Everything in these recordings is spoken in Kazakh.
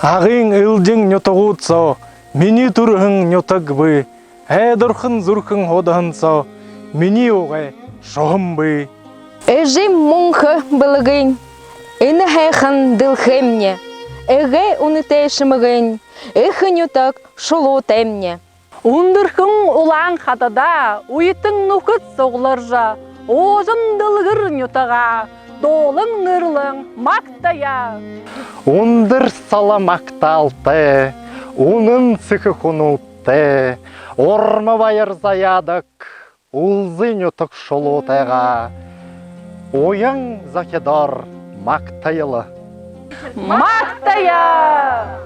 Ағың үлдің нютығуытсо, мені тұрғың нютығбы, әдірхін зүрхің одығынсо, мені оғай шоғымбы. Эжим мұңқы білігін, іні әйхін ділхемне, әге үнітешімігін, әйхін нютық шулу тәмне. Ундырхың улаң қатада, уйтың нұқыт соғылыржа, оғын дылғыр нютыға, долың нұрлың мақтая. Ундыр сала мақталты, унын сықы құнутты, ормы байыр заядық, ұлзы нютық шолутайға, ойың закедар мақтайылы. Мақтая!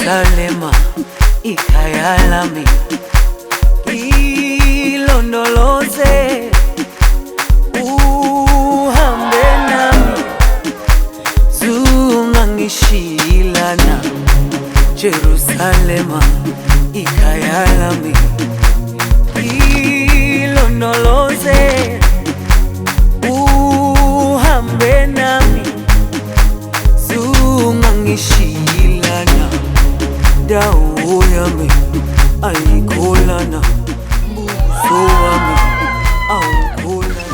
Jerusalema ikhaya lami ilondoloze uhambe nami zungangishilana Jerusalema ikhaya lami ilondoloze uhambe nami zungangishilana dawo yami ayikholana buso wami awukholana.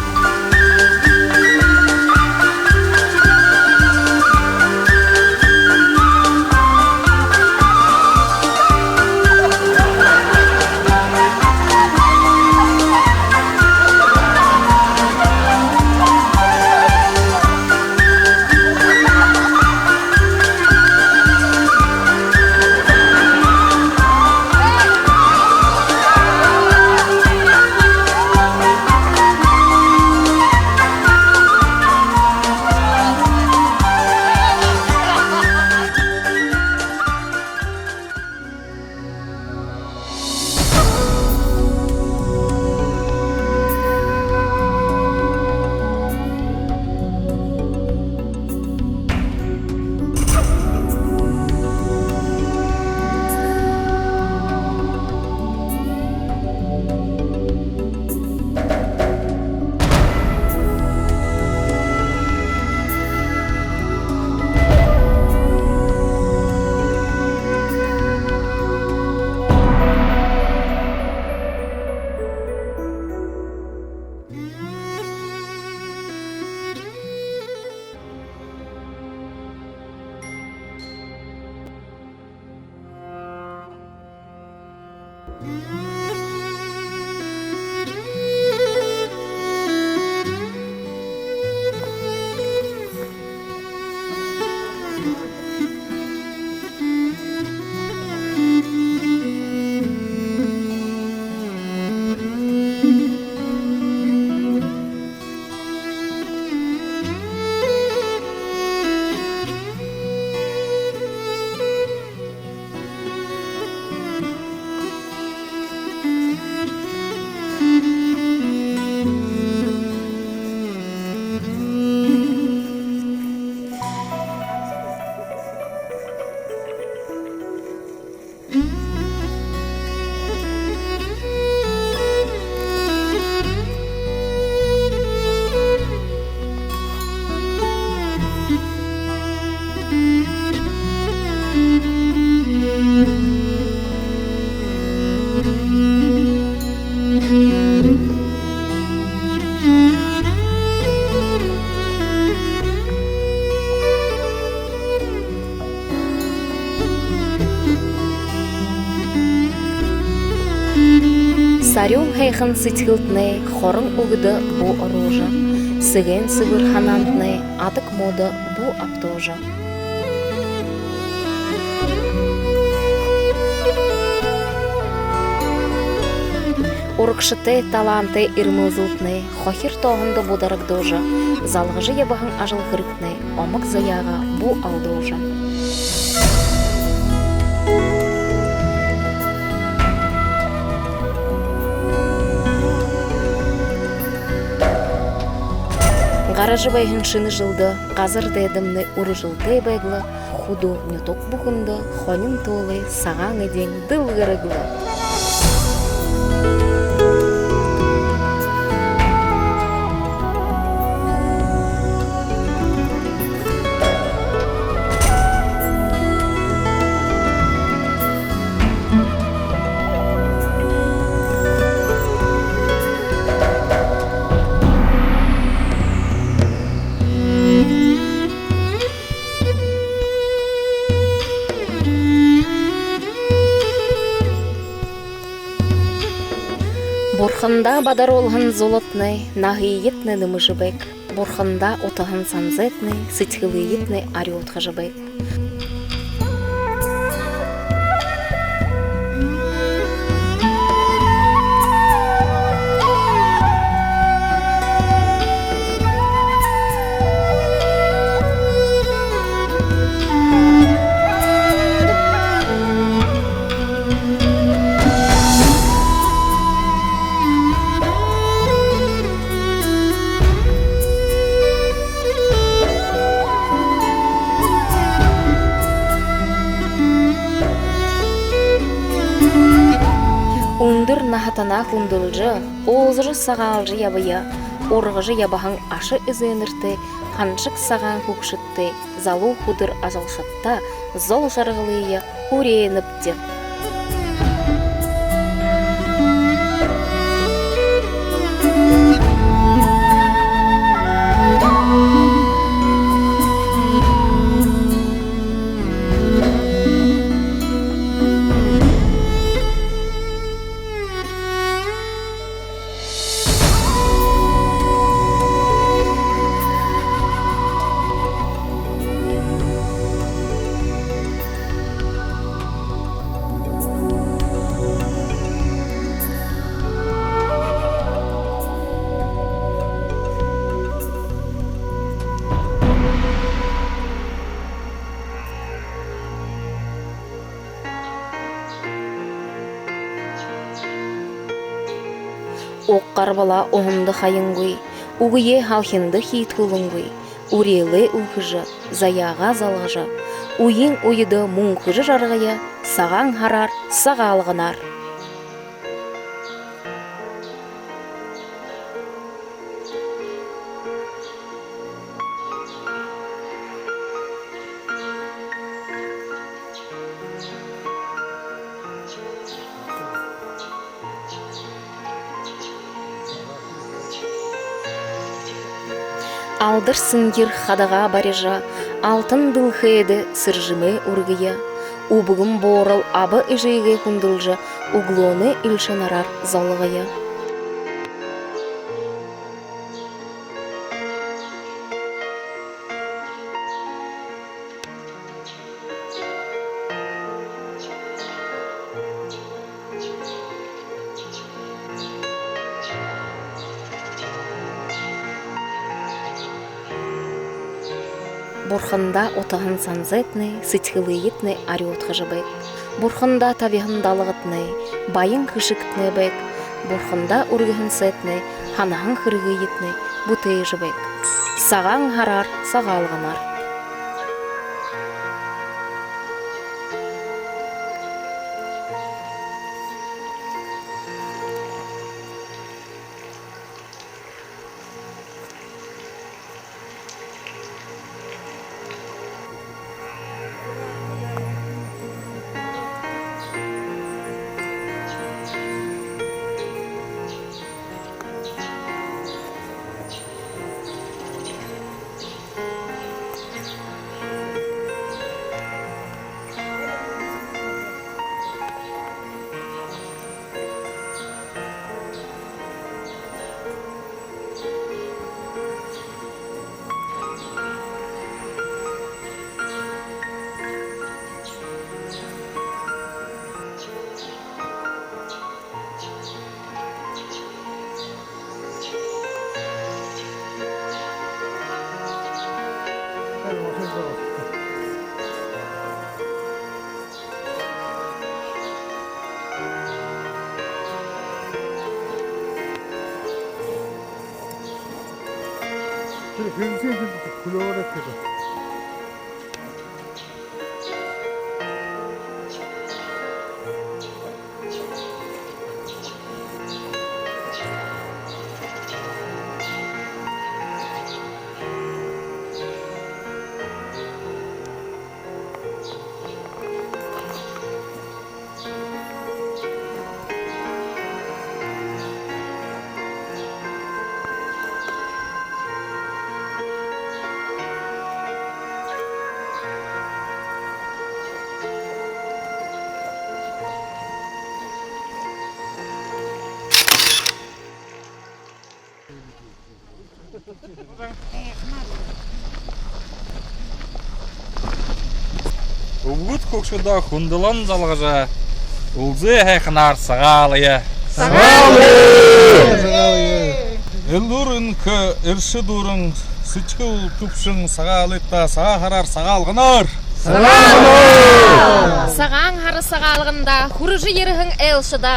Сарюн хайхан сытхылтны, хорын угды бу оружа. Сыген сывыр ханантны, атык мода бу аптожа. Урыкшыты таланты ирмылзылтны, хохир тоғынды бударык дожа. Залғыжы ябағын ажыл хырыкны, омык заяға бу алдожа. Гаражы байхын шыны жылды, қазыр дедімні ұры жылды бәглі, худу нюток бұғынды, хонын толы, саған еден дыл ғырыглы. Бурхында бадар олғын золотны, нағиетны нымыжыбек. Бурхында отағын санзетны, сытхылыетны ариотға жыбек. нахатана хундылжы, олзыры сағалжы ябыя, орғыжы ябаһың ашы үзенірті, қаншық саған көкшітті, залу худыр азалшытта, зол жарғылыя уреніпті. Оққар бала оңынды хайыңгуй, уғые халхинды хейтхулыңгуй, урелы ұлқыжы, заяға залғыжы, уйың ойыды мұңқыжы жарғыя, саған харар, сағалғынар. Алдыр сынгер хадаға барежа, алтын дылхейді сыржымы ургыя, убығым борыл абы ижеге хундылжа, углоны илшынарар залғая. Бурхында отағын санзетны, сытхылыйытны ариотқы жыбек. Бурхында табиғындалығытны, байын кышықтны бек. Бурхында үргіхін сетны, ханағын қырғыйытны, бұтый жыбек. Саған харар, сағалғанар. Угут көкшіда хундылан залғыжа, ұлзы әйқынар сағалыя. Элдурын кө ирші дұрын, сычқыл түпшін сағалықта саға харар сағалғынар. Саған хары сағалғында, хұрыжы ерігің әлшіда,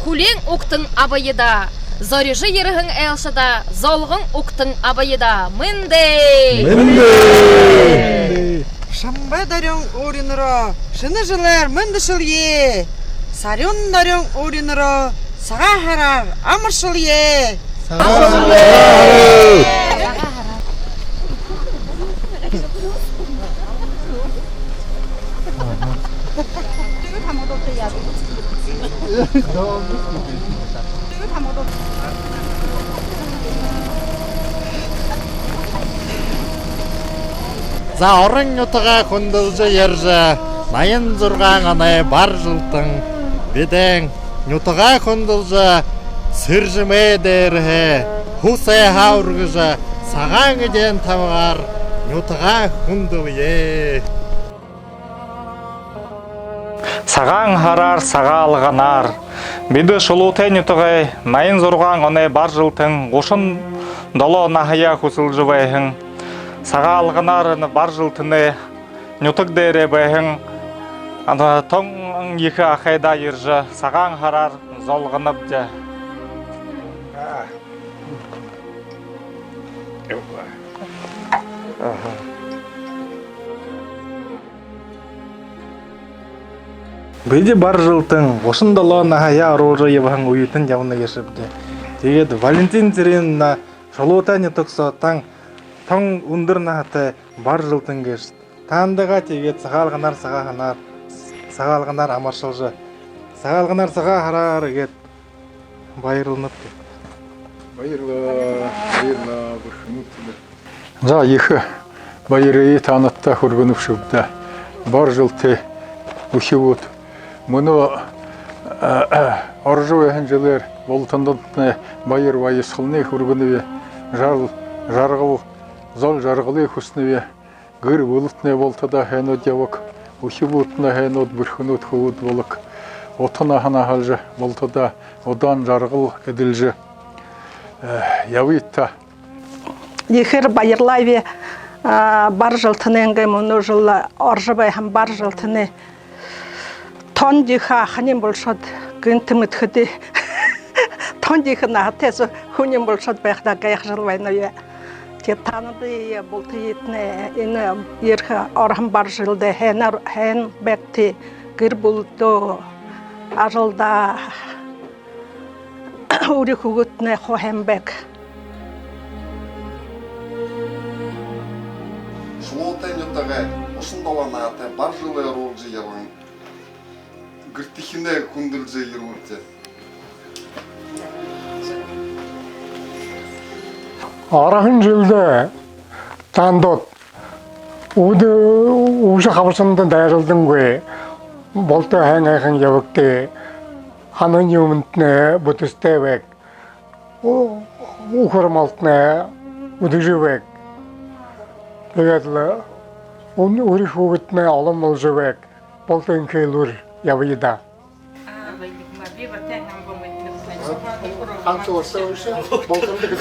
хулең ұқтың абайыда. Зорижы ерігің әлшіда, золғың ұқтың абайыда. Міндей! Шамбай дарың орыныра, шыны жылар мүнді шыл е. Сарyon дарың орыныра, сага хараар амаршилъе. За орон нутгаа хүндэлж ярьж 86 оны бар жылтан бидэн нутгаа хүндэлж сэржмэ дээрхэ хүсэ хаургаж сагаан гэдэн тавгаар нутгаа хүндэлье. Сагаан хараар сагаалганаар бид шулуутай нутгай 86 оны бар жылтан 37 нахая хүсэлж байхын сагаалганаар бар жылтны нутаг дээрээ байхын тон их ахайда ирж сагаан хараар золгоноб жа. Биди бар жылтын 37 нахая оружа явхан уютын явна яшибди. Тэгээд Валентин зэрэн на шулуутай нутагсо тон өндөр нахатай бар жылтын гэж таандага тэгээд сагаалганаар амаршилж сагаалганаар сагаа хараар гэд баярлнат. Баярлаа бүрхнүүд. За их баярыг танатта хүргэнэв шүвдэ. Бар жылтэ өшөвөд мөнөө оржуухан жилээр болтондны баяр баясгалны хүргэнэв жаргал зол жаргалыг хүснэв гэр бүлтнэ болтода хэнод явак өшөвөднэ хэнод бүрхнүүд хөвд болок утна хана халж болтода удаан жаргал эдэлж явита. Ихэр баярлайве бар жылтынэнгэ мөнө жыл оржыбай хам бар жылтыны тон диха ханим болшод гэнтэмэт хэдэ тон диха наатээс хүним болшод байхда гайх жил байна я. Тэ танады болтыйтнэ энэ ирх орхан бар жылдэ хэн бэкти гэр бүлдөө ажалда 우리 그것네 호햄백 шулуутай нутгаа 37 наатай бар жылаар оруулж явсан гэртихнэ хүндэлж ирүүлжээ. Арахын жилдээ тандод 우주 가보선도 내려든고에 볼때 행행행 여백대 하느님은네 부트스테백 우크르말트네 우디지백 그래서 오늘 우리 후긋네 알아먹으백 볼땐 그를 야위다 한쪽 왔어 볼땐 그게